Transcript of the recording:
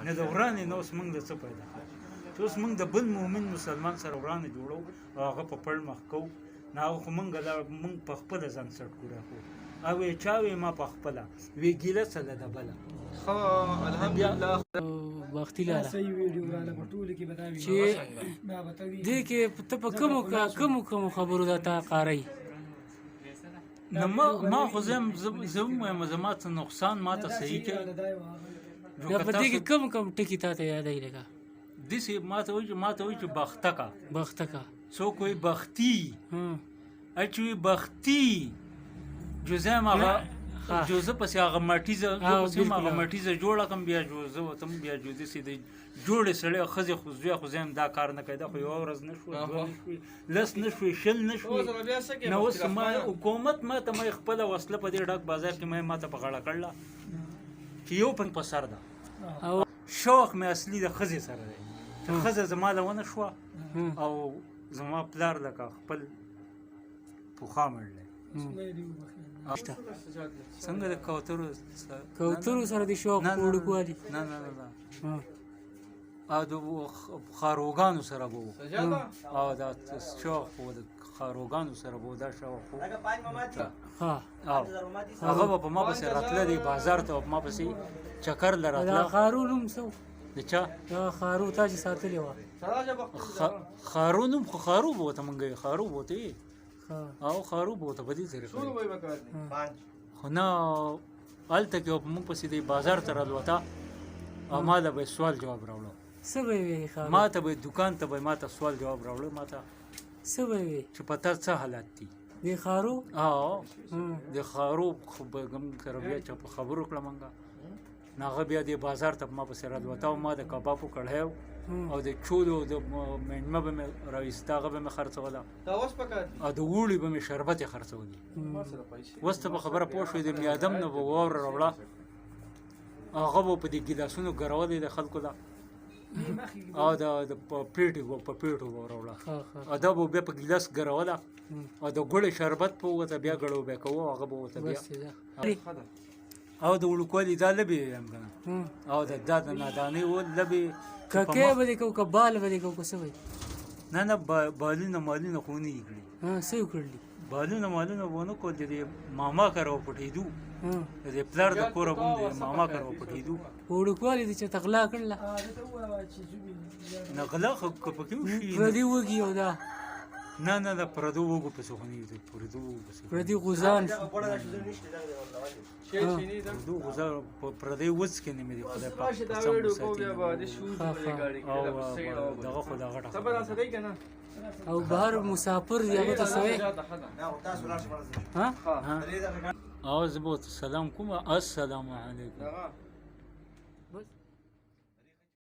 نه د ورانې نه اوس موږ د څه پیدا کړو چې اوس موږ د بل مؤمن مسلمان سره ورانه جوړو او هغه په پړ مخ کوو نه هغه خو موږ په خپله ځان سټ کړو او وی چا وی ما په خپله وی ګیله څه ده د بله الحمدلله باختي لاله صحیح ویډیو رااله په ټولو کې بتاوي چې دې کې ته په کومو خبرو دا تا قاری نه ما خو زم زما څه نقصان ما ته صحیح کوي یا په دې کې کوم ټکي تا ته یادای لګا داسې ما ته وایي چې بخته کا څوک وایي بختي اچوي بختي جوزم هغه جوزه پسې هغه مټیزه جوړه کړم بیا جوزه وتم بیا جوزه سي د جوړې سړی ښځې خو زوی خو زه هم دا کار نه کوي دا خو یوه ورځ نه شوه دوه نه شوې لس نه شوې شل نه شوې نه اوس ما حکومت ما ته ما خپله وسله په دې ډک بازار کې ما ته په غاړه کړله چې یو پنګ په سر ده شوق مې اصلي د ښځې سره دی چې ښځه زما له ونه شوه او زما پلار لکه خپل پوخا مړ دی څنګه د کوترو سره د شوق وړوکوالي نه او د خاروګانو سره به و او دا شوق و د خاروګانو سره به و دا شوق و هغه به په ما پسې راتله دی بازار ته په ما پسې چکر له راتله دا خارو نوم څه د چا دا خارو تا چې ساتلې وه خارو نوم خو خارو به ورته مونږ خارو به ورته او خارو به ورته په دې طریقه خو نه هلته کې موږ پسې دی بازار ته رالوته او ما له به سوال جواب راوړو څه به وي خارو ما ته به دوکان ته به ما ته سوال جواب راوړو ما ته څه به وي چې په تا څه حالات دي د خارو د خارو خو به هم سره بیا چې په خبرو کړه مونږه نه هغه بیا د بازار ته ما پسې رالوته او ما د کبابو کړهی او د چولو د مېلمه به مې راویسته هغه به مې خرڅوله او د اوړي به مې شربت یې خرڅولي اوس ته په خبره پوه شوې د میادم نه به واوره راوړه هغه به په دې ګیلاسونو ګرولې د خلکو ده او د په پیټو به راوړه او دا به بیا په ګیلاس ګروله او د ګوړې شربت په ورته بیا ګړو بیا کوو هغه به ورته بیا او د وړوکوالي دا لبې یم که نه او دا د نادانۍ و لبې ککې به دې کوو که بال به دې کوو که څه وایي نه بالونه مالونه خو ونه یې کړي څه یې وکړلي بالونه مالونه به ونه کړل د ماما کره وپټېدو د دې پلار د کوره به د ماما کره وپټېدو وړوکوالي دې چې غلا کړله نه غلا خو که پکې وشي پردي وږي او دا نه د پردو وږو پسې خو نه یو د پردو وږو پسې پردي غوزان پردو غوزان په پردی وڅ کې نه مې دی خدای پاک په سم وساتي او دغه خو دا غټه او بهر مسافر دی هغه ته څه وایي او زه به ورته سلام کوم السلام علیکم